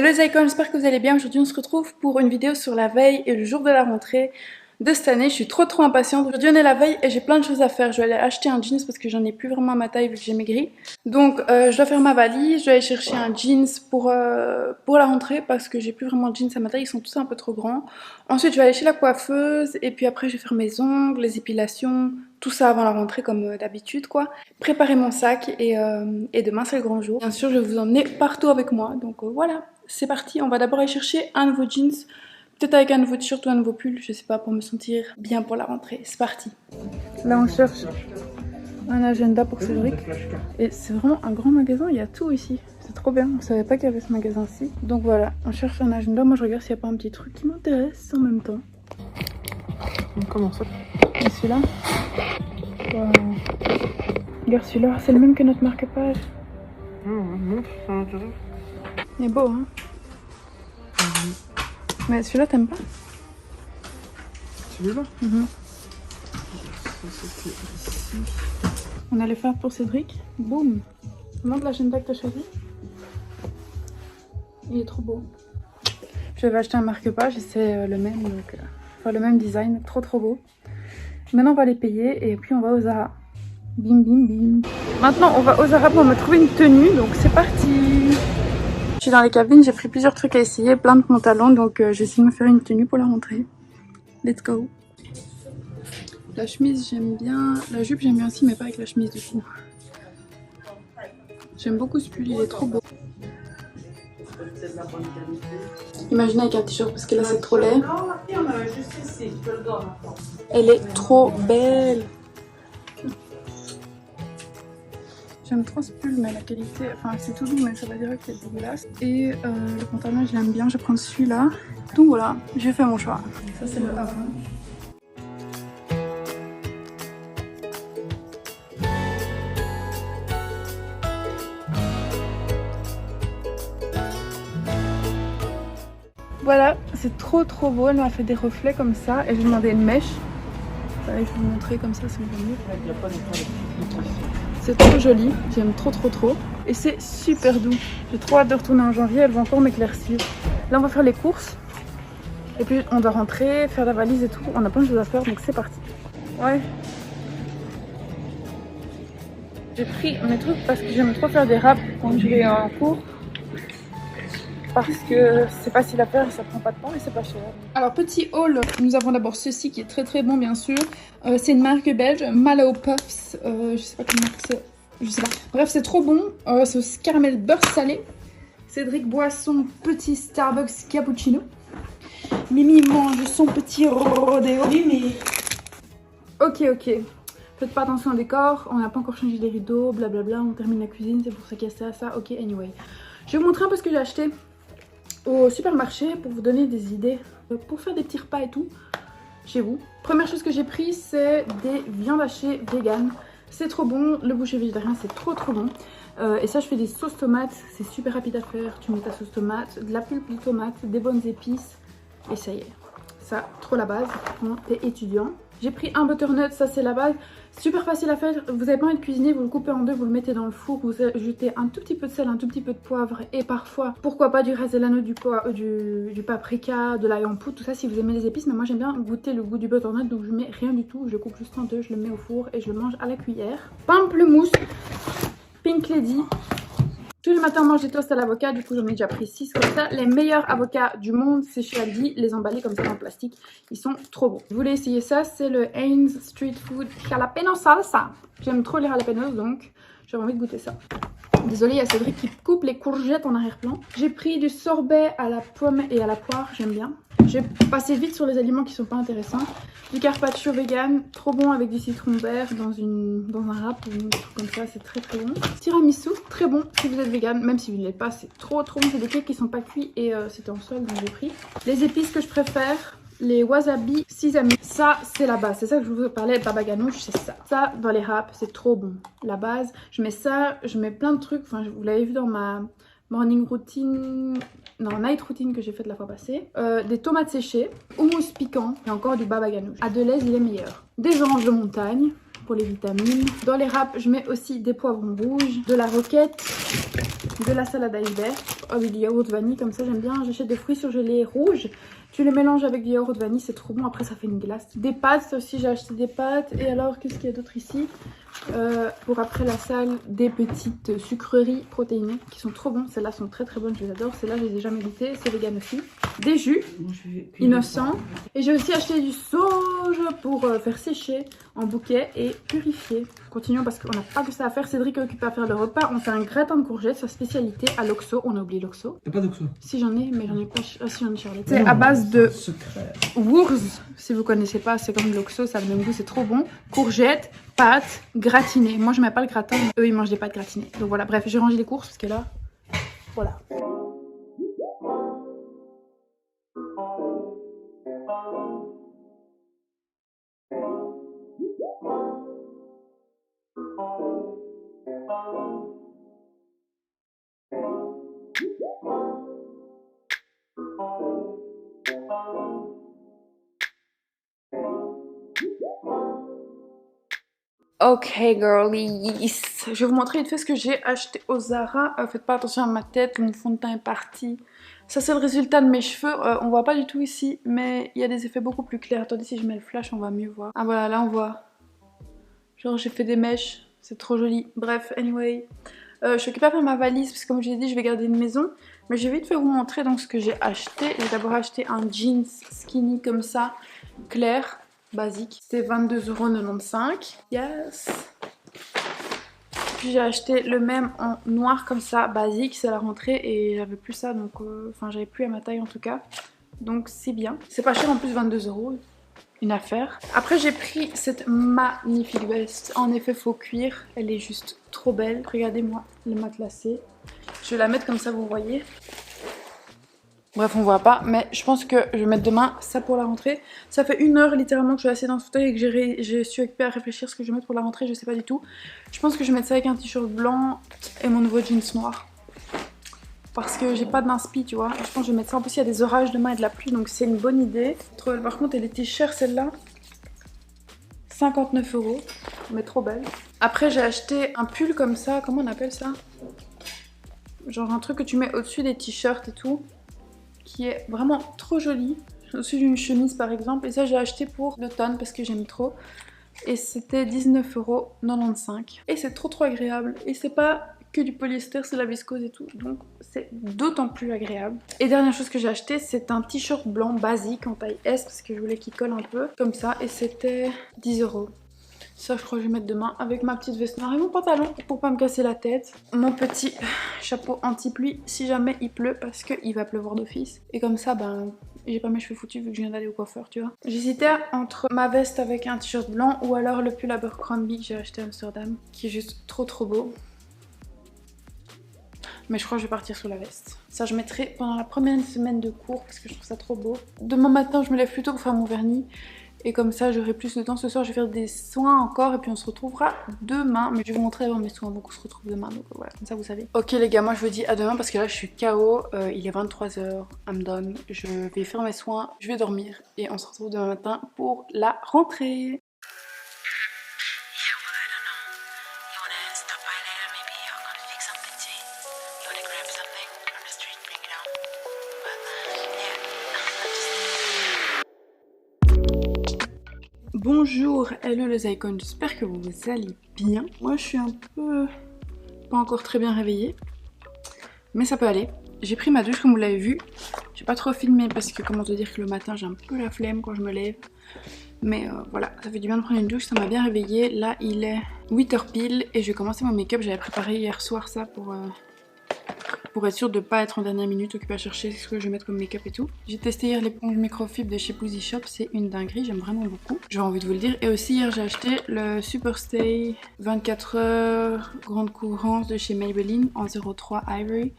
Hello les icons, j'espère que vous allez bien. Aujourd'hui on se retrouve pour une vidéo sur la veille et le jour de la rentrée de cette année. Je suis trop impatiente. Aujourd'hui on est la veille et j'ai plein de choses à faire. Je vais aller acheter un jeans parce que j'en ai plus vraiment à ma taille vu que j'ai maigri. Donc je dois faire ma valise, je dois aller chercher un jeans pour la rentrée parce que j'ai plus vraiment de jeans à ma taille, ils sont tous un peu trop grands. Ensuite je vais aller chez la coiffeuse et puis après je vais faire mes ongles, les épilations, tout ça avant la rentrée comme d'habitude quoi. Préparer mon sac et demain c'est le grand jour. Bien sûr je vais vous emmener partout avec moi, donc voilà. C'est parti, on va d'abord aller chercher un nouveau jeans, peut-être avec un nouveau t-shirt ou un nouveau pull, je sais pas, pour me sentir bien pour la rentrée. C'est parti. Là on cherche un agenda pour Cédric et c'est vraiment un grand magasin, il y a tout ici. C'est trop bien, on savait pas qu'il y avait ce magasin-ci. Donc voilà, on cherche un agenda, moi je regarde s'il n'y a pas un petit truc qui m'intéresse en même temps. On commence. Et celui-là, wow. Regarde celui-là, c'est le même que notre marque-page. Non, ça m'intéresse. Il est beau, hein. Mais celui-là, t'aimes pas? Celui-là c'était ici. On allait faire pour Cédric. Boum. Montre l'agenda que t'as choisi. Il est trop beau. Je vais acheter un marque-page et c'est le même, donc, enfin le même design. Trop beau. Maintenant, on va les payer et puis on va au Zara. Bim, bim, bim. Maintenant, on va au Zara pour me trouver une tenue, donc c'est parti. Je suis dans les cabines, j'ai pris plusieurs trucs à essayer, plein de pantalons, donc je vais essayer de me faire une tenue pour la rentrée. Let's go. La chemise j'aime bien, la jupe j'aime bien aussi, mais pas avec la chemise du coup. J'aime beaucoup ce pull, il est trop beau. Imaginez avec un t-shirt parce que là c'est trop laid. Elle est trop belle. J'aime trop ce pull, mais la qualité, enfin c'est tout doux, mais ça va dire que c'est dégueulasse. Et le pantalon, je l'aime bien, je vais prendre celui-là. Donc voilà, j'ai fait mon choix. Ça c'est le avant. Voilà, c'est trop beau, elle m'a fait des reflets comme ça et j'ai demandé une mèche. Allez, je vais vous montrer comme ça, c'est mieux. C'est trop joli, j'aime trop. Et c'est super doux. J'ai trop hâte de retourner en janvier, elle va encore m'éclaircir. Là on va faire les courses. Et puis on doit rentrer, faire la valise et tout. On a plein de choses à faire, donc c'est parti. Ouais. J'ai pris mes trucs parce que j'aime trop faire des wraps quand je vais en cours. Parce que c'est facile à faire, ça prend pas de temps et c'est pas cher. Alors petit haul, nous avons d'abord ceci qui est très bon bien sûr. C'est une marque belge, Malo Puffs, je sais pas comment c'est, je sais pas. Bref c'est trop bon, c'est au caramel beurre salé. Cédric boit son petit Starbucks cappuccino. Mimi mange son petit rodéo. Mimi. Ok. Faites pas attention au décor, on n'a pas encore changé les rideaux, blablabla, on termine la cuisine, c'est pour ça qu'il y a ça, ok anyway. Je vais vous montrer un peu ce que j'ai acheté au supermarché pour vous donner des idées pour faire des petits repas et tout chez vous. Première chose que j'ai pris, c'est des viandes hachées vegan. C'est trop bon, le boucher végétarien c'est trop bon. Et ça je fais des sauces tomates, c'est super rapide à faire. Tu mets ta sauce tomate, de la pulpe de tomate, des bonnes épices et ça y est. Ça, trop la base quand t'es étudiant. J'ai pris un butternut, ça c'est la base. Super facile à faire, vous avez pas envie de cuisiner, vous le coupez en deux, vous le mettez dans le four, vous ajoutez un tout petit peu de sel, un tout petit peu de poivre et parfois, pourquoi pas du raselano, du paprika, de l'ail en poudre, tout ça si vous aimez les épices. Mais moi j'aime bien goûter le goût du butternut, donc je mets rien du tout, je le coupe juste en deux, je le mets au four et je le mange à la cuillère. Pamplemousse, Pink Lady. Tous les matins, on mange des toasts à l'avocat, du coup j'en ai déjà pris 6 comme ça. Les meilleurs avocats du monde, c'est chez Aldi, les emballés comme ça en plastique, ils sont trop bons. Vous voulez essayer ça, c'est le Heinz Street Food Jalapeno Salsa. J'aime trop les jalapenos, donc j'avais envie de goûter ça. Désolée, il y a Cédric qui coupe les courgettes en arrière-plan. J'ai pris du sorbet à la pomme et à la poire, j'aime bien. J'ai passé vite sur les aliments qui sont pas intéressants. Du carpaccio vegan, trop bon avec du citron vert dans un wrap ou un truc comme ça, c'est très bon. Tiramisu, très bon si vous êtes vegan, même si vous ne l'êtes pas, c'est trop bon. C'est des cakes qui sont pas cuits et c'était en solde donc j'ai pris. Les épices que je préfère, les wasabi sesame, ça c'est la base, c'est ça que je vous parlais, baba ganoush, c'est ça. Ça dans les wraps, c'est trop bon. La base, je mets ça, je mets plein de trucs, enfin vous l'avez vu dans ma morning routine, non, night routine que j'ai faite la fois passée. Des tomates séchées, houmous piquant et encore du baba ganoush. À Deleuze, il est meilleur. Des oranges de montagne pour les vitamines. Dans les wraps, je mets aussi des poivrons rouges, de la roquette, de la salade à Hubert avec du yaourt vanille. Comme ça, j'aime bien. J'achète des fruits surgelés rouges. Tu les mélanges avec du yaourt vanille, c'est trop bon. Après, ça fait une glace. Des pâtes aussi, j'ai acheté des pâtes. Et alors, qu'est-ce qu'il y a d'autre ici? Pour après la salle, des petites sucreries protéinées qui sont trop bonnes. Celles-là sont très très bonnes, je les adore. Celles-là, je les ai jamais goûtées. C'est vegan aussi. Des jus innocents. Et j'ai aussi acheté du sauge pour faire sécher en bouquet et purifier. Continuons parce qu'on n'a pas que ça à faire. Cédric est occupé à faire le repas. On fait un gratin de courgettes, sa spécialité à l'oxo. On a oublié l'oxo. T'as pas d'oxo? Si j'en ai, mais j'en ai pas. Ah si, j'en ai Charlotte. C'est à base de Wurz. Si vous connaissez pas, c'est comme l'oxo, ça a le même goût, c'est trop bon. Courgettes, pâtes, gratinées. Moi, je mets pas le gratin. Eux, ils mangent des pâtes gratinées. Donc voilà, bref, j'ai rangé les courses parce que là, voilà. Ok girlies, je vais vous montrer vite fait ce que j'ai acheté au Zara. Faites pas attention à ma tête, mon fond de teint est parti. Ça c'est le résultat de mes cheveux, on voit pas du tout ici, mais il y a des effets beaucoup plus clairs. Attendez, si je mets le flash on va mieux voir. Ah voilà, là on voit. Genre j'ai fait des mèches, c'est trop joli. Bref, anyway. Je suis occupée à faire ma valise parce que comme je l'ai dit je vais garder une maison. Mais je vais vite fait vous montrer donc ce que j'ai acheté. J'ai d'abord acheté un jeans skinny comme ça, clair. Basique, c'était 22,95 €. Yes. Puis j'ai acheté le même en noir comme ça, basique, c'est la rentrée et j'avais plus ça donc enfin j'avais plus à ma taille en tout cas. Donc c'est bien. C'est pas cher en plus, 22 €, une affaire. Après j'ai pris cette magnifique veste en effet faux cuir, elle est juste trop belle. Regardez-moi le matelassé. Je vais la mettre comme ça vous voyez. Bref, on voit pas, mais je pense que je vais mettre demain ça pour la rentrée. Ça fait 1 heure littéralement que je suis assise dans ce fauteuil et que je suis occupée à réfléchir ce que je vais mettre pour la rentrée, je sais pas du tout. Je pense que je vais mettre ça avec un t-shirt blanc et mon nouveau jeans noir. Parce que j'ai pas d'inspi, tu vois. Je pense que je vais mettre ça. En plus, il y a des orages demain et de la pluie, donc c'est une bonne idée. Trop belle. Par contre, elle était chère celle-là. 59 €, mais trop belle. Après, j'ai acheté un pull comme ça, comment on appelle ça? Genre un truc que tu mets au-dessus des t-shirts et tout. Qui est vraiment trop joli, au-dessus d'une chemise par exemple, et ça j'ai acheté pour l'automne parce que j'aime trop, et c'était 19,95 €, et c'est trop agréable, et c'est pas que du polyester, c'est la viscose et tout, donc c'est d'autant plus agréable. Et dernière chose que j'ai acheté, c'est un t-shirt blanc basique en taille S parce que je voulais qu'il colle un peu, comme ça, et c'était 10 €. Ça je crois que je vais mettre demain avec ma petite veste noire et mon pantalon pour pas me casser la tête. Mon petit chapeau anti-pluie si jamais il pleut parce qu'il va pleuvoir d'office. Et comme ça ben j'ai pas mes cheveux foutus vu que je viens d'aller au coiffeur tu vois. J'hésitais entre ma veste avec un t-shirt blanc ou alors le pull Abercrombie que j'ai acheté à Amsterdam qui est juste trop beau. Mais je crois que je vais partir sur la veste. Ça je mettrai pendant la première semaine de cours parce que je trouve ça trop beau. Demain matin je me lève plus tôt pour faire mon vernis. Et comme ça j'aurai plus de temps. Ce soir je vais faire des soins encore et puis on se retrouvera demain. Mais je vais vous montrer avant mes soins donc on se retrouve demain. Donc voilà, comme ça vous savez. Ok les gars, moi je vous dis à demain parce que là je suis KO. Il est 23 h, I'm done. Je vais faire mes soins, je vais dormir et on se retrouve demain matin pour la rentrée. Bonjour, hello les icônes, j'espère que vous allez bien. Moi je suis un peu pas encore très bien réveillée, mais ça peut aller. J'ai pris ma douche comme vous l'avez vu. J'ai pas trop filmé parce que comment te dire que le matin j'ai un peu la flemme quand je me lève. Mais voilà, ça fait du bien de prendre une douche, ça m'a bien réveillée. Là il est 8 h pile et je vais commencer mon make-up. J'avais préparé hier soir ça pour être sûre de ne pas être en dernière minute occupée à chercher ce que je vais mettre comme make-up et tout. J'ai testé hier l'éponge microfibre de chez Pousy Shop, c'est une dinguerie, j'aime vraiment beaucoup. J'ai envie de vous le dire. Et aussi hier j'ai acheté le Superstay 24 heures grande courance de chez Maybelline en 03 Ivory.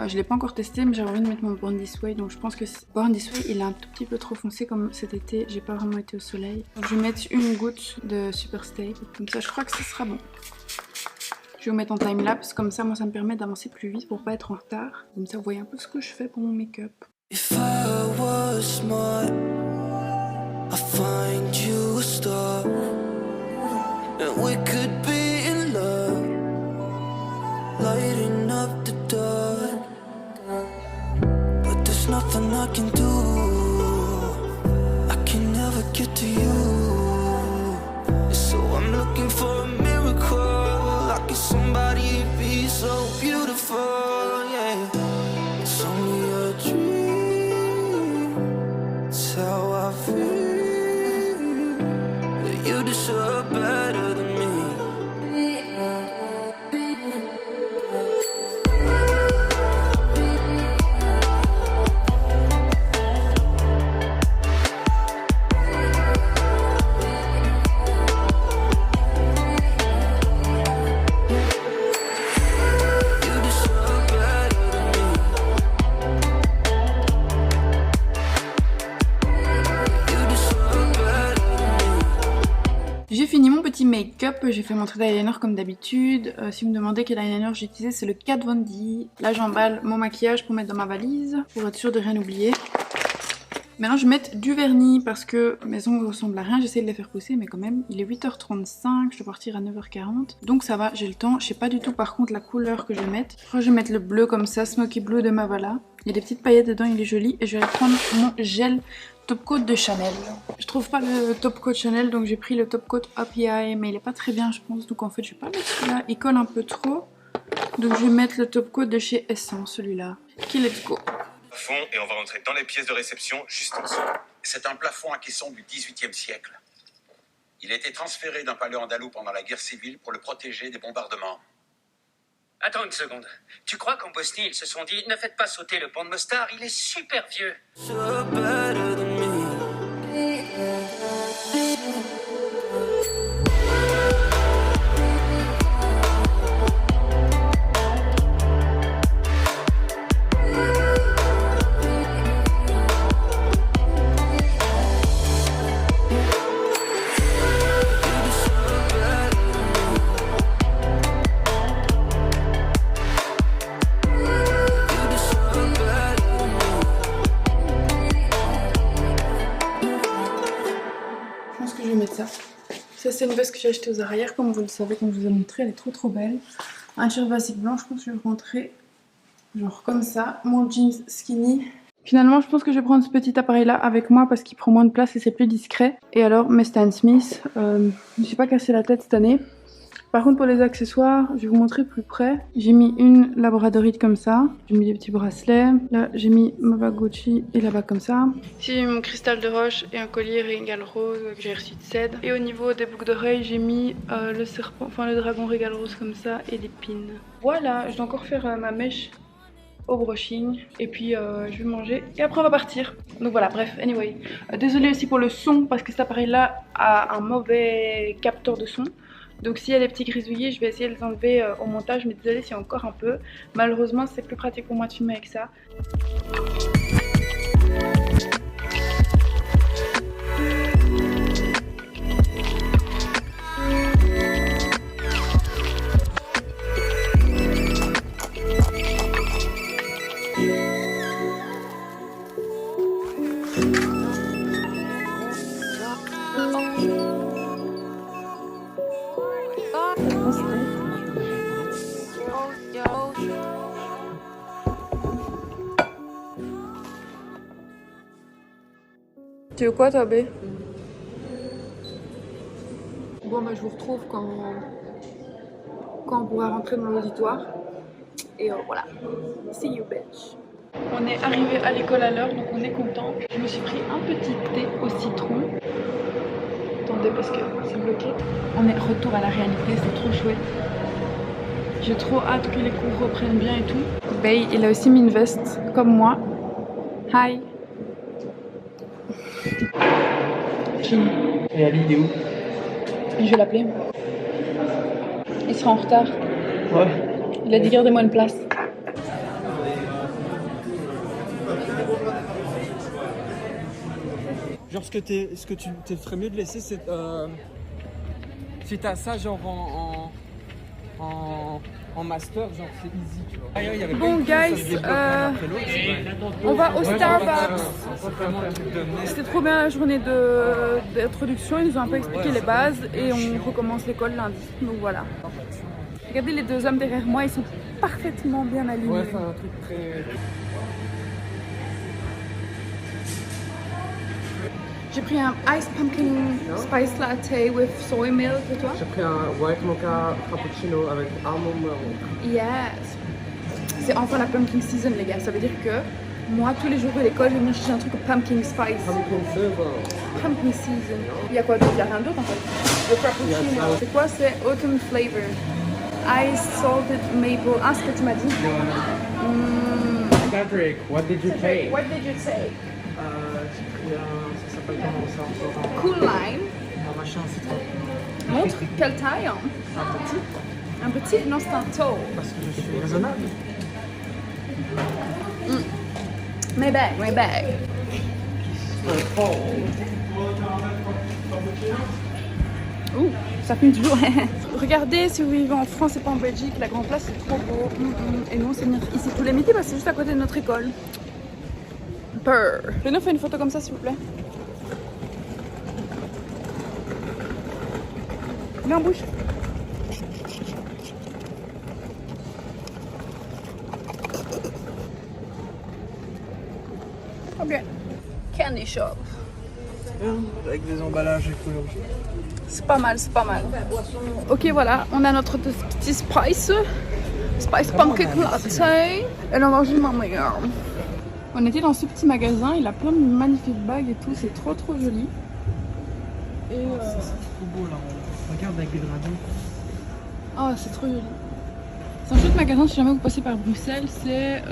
Je l'ai pas encore testé mais j'avais envie de mettre mon Born This Way, donc je pense que Born This Way il est un tout petit peu trop foncé comme cet été, j'ai pas vraiment été au soleil. Donc je vais mettre une goutte de Superstay, comme ça je crois que ce sera bon. Je vais vous mettre en time-lapse, comme ça moi ça me permet d'avancer plus vite pour pas être en retard. Comme ça vous voyez un peu ce que je fais pour mon make-up. If I was smart, I'd find you a star, and we could be in love, lighting up the be somebody, be so beautiful, yeah. It's only a dream, it's how I feel, that you deserve better than me. J'ai fini mon petit make-up, j'ai fait mon trait d'eyeliner comme d'habitude. Si vous me demandez quel eyeliner j'ai utilisé, c'est le Kat Von D. Là j'emballe mon maquillage pour mettre dans ma valise, pour être sûre de rien oublier. Maintenant je vais mettre du vernis parce que mes ongles ressemblent à rien, j'essaie de les faire pousser mais quand même il est 8h35, je dois partir à 9h40. Donc ça va, j'ai le temps, je sais pas du tout par contre la couleur que je vais mettre. Je crois que je vais mettre le bleu comme ça, Smoky Blue de Mavala. Il y a des petites paillettes dedans, il est joli. Et je vais prendre mon gel top coat de Chanel. Je trouve pas le top coat Chanel donc j'ai pris le top coat Happy Eye mais il est pas très bien je pense. Donc en fait je vais pas mettre celui-là, il colle un peu trop. Donc je vais mettre le top coat de chez Essence, celui-là. Qui let's go. Fond et on va rentrer dans les pièces de réception juste en dessous. C'est un plafond à caisson du XVIIIe siècle. Il a été transféré d'un palais andalou pendant la guerre civile pour le protéger des bombardements. Attends une seconde. Tu crois qu'en Bosnie, ils se sont dit « Ne faites pas sauter le pont de Mostar, il est super vieux ». So better than me. Ça c'est une veste que j'ai achetée aux Zara hier, comme vous le savez, comme je vous ai montré, elle est trop belle. Un t-shirt basique blanc, je pense que je vais rentrer genre comme ça, mon jeans skinny. Finalement je pense que je vais prendre ce petit appareil là avec moi parce qu'il prend moins de place et c'est plus discret. Et alors mes Stan Smith, je me suis pas cassé la tête cette année. Par contre pour les accessoires, je vais vous montrer plus près. J'ai mis une labradorite comme ça, j'ai mis des petits bracelets. Là j'ai mis ma bague Gucci et la bague comme ça. Ici j'ai mis mon cristal de roche et un collier Régal Rose que j'ai reçu de Cède. Et au niveau des boucles d'oreilles j'ai mis le serpent, enfin le dragon Régal Rose comme ça et des pins. Voilà, je dois encore faire ma mèche au brushing et puis je vais manger et après on va partir. Donc voilà, bref, anyway. Désolée aussi pour le son parce que cet appareil là a un mauvais capteur de son. Donc s'il y a des petits grisouillis, je vais essayer de les enlever au montage, mais désolée s'il y a encore un peu. Malheureusement c'est plus pratique pour moi de filmer avec ça. Tu veux quoi toi B? Bon bah je vous retrouve quand on pourra rentrer dans l'auditoire. Et voilà. See you bitch. On est arrivé à l'école à l'heure donc on est content. Je me suis pris un petit thé au citron. Attendez parce que c'est bloqué. On est retour à la réalité, c'est trop chouette. J'ai trop hâte que les cours reprennent bien et tout. Bay, il a aussi mis une veste comme moi. Hi. Et Ali, il est où? Je vais l'appeler. Il sera en retard. Ouais. Il a dit gardez-moi une place. Genre ce que tu te ferais mieux de laisser, c'est si t'as ça genre en master, genre c'est easy, tu vois. Bon guys, on va au Starbucks. C'était trop bien la journée d'introduction, ils nous ont un peu expliqué les bases et on recommence l'école lundi, donc voilà. Regardez les deux hommes derrière moi, ils sont parfaitement bien alignés. Ouais, c'est un truc très... J'ai pris un Ice Pumpkin Spice Latte with soy milk, et toi? J'ai pris un white mocha cappuccino avec almond milk. Yes. C'est enfin la pumpkin season, les gars. Ça veut dire que moi, tous les jours à l'école, je vais venir chercher un truc au pumpkin spice. Pumpkin season. Pumpkin season. Il y a quoi d'autre? Il n'y a rien d'autre en fait. Le frappuccino. C'est quoi? C'est autumn flavor. Ice salted maple. Ah, ce que tu m'as dit. Patrick, what did you take? What did you take? J'ai pris un, ça s'appelle comment ça encore? Cool Lime. Un machin citron. Montre quelle taille, hein? Un petit, Un petit? Non, c'est un tall. parce que je suis raisonnable. My bag, my bag. Ouh, ça fume toujours. Regardez, si vous vivez en France et pas en Belgique, la Grand Place c'est trop beau. Et nous on s'est venir ici tous les midis parce que c'est juste à côté de notre école. Purr. Je vais nous faire une photo comme ça s'il vous plaît. Viens en bouche. Ok. Candy shop. Avec des emballages écologiques. C'est pas mal, c'est pas mal. Ok, voilà, on a notre petit Spice Pumpkin Latte. Et on mange ma meilleure. On était dans ce petit magasin, il a plein de magnifiques bagues et tout, c'est trop joli. Et C'est trop beau là, on regarde avec des dragons. oh, c'est trop joli. C'est un chouette magasin, si jamais vous passez par Bruxelles, c'est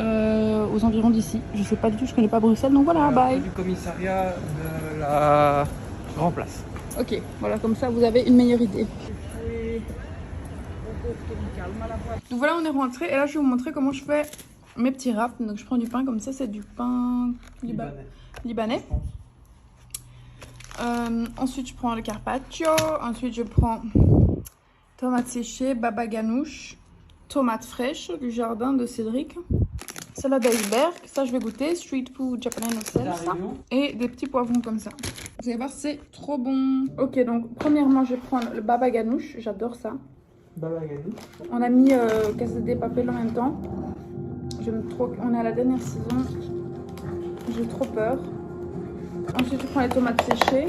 aux environs d'ici. Je sais pas du tout, je connais pas Bruxelles, donc voilà, bye. Du commissariat de la Grand Place. Ok, voilà, comme ça vous avez une meilleure idée. Donc voilà, on est rentré et là je vais vous montrer comment je fais mes petits wraps. Donc je prends du pain comme ça, c'est du pain libanais. Ensuite je prends le carpaccio, ensuite je prends tomates séchées, baba ganoush, tomates fraîches du jardin de Cédric, salade d'iceberg, ça je vais goûter, street food japonais no salsa, et des petits poivrons comme ça. Vous allez voir, c'est trop bon. Ok, donc premièrement je vais prendre le baba ganoush, j'adore ça. Baba ganoush. On a mis quesadilla papel en même temps. On est à la dernière saison. J'ai trop peur. Ensuite, je prends les tomates séchées.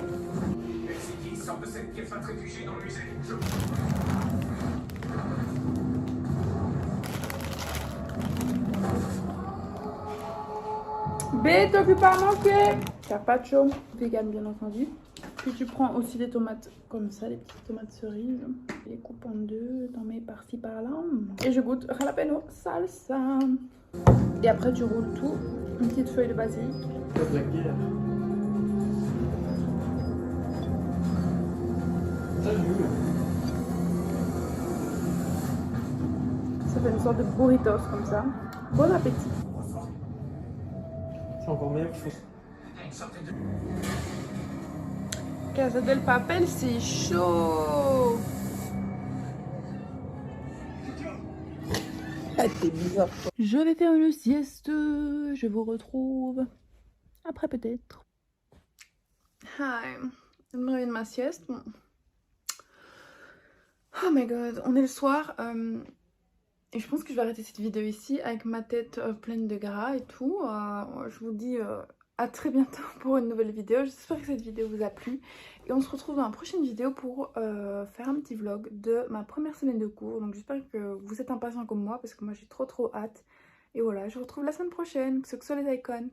B, t'as pu pas manquer. Carpaccio, vegan bien entendu. Puis tu prends aussi des tomates comme ça, les petites tomates cerises. Les coupes en deux, t'en mets par-ci par-là. Et je goûte jalapeno salsa. Et après tu roules tout, une petite feuille de basilic. Ça fait une sorte de burritos comme ça. Bon appétit. C'est encore meilleur que ça. Casa del Papel, c'est chaud. Ah, t'es bizarre. Je vais faire une sieste. Je vous retrouve après peut-être. Hi. Je me réveille de ma sieste. Bon. Oh my god. On est le soir. Et je pense que je vais arrêter cette vidéo ici avec ma tête pleine de gras et tout. Je vous dis à très bientôt pour une nouvelle vidéo. J'espère que cette vidéo vous a plu. Et on se retrouve dans la prochaine vidéo pour faire un petit vlog de ma première semaine de cours. Donc j'espère que vous êtes impatients comme moi parce que moi j'ai trop hâte. Et voilà, je vous retrouve la semaine prochaine. Que ce soit les icônes.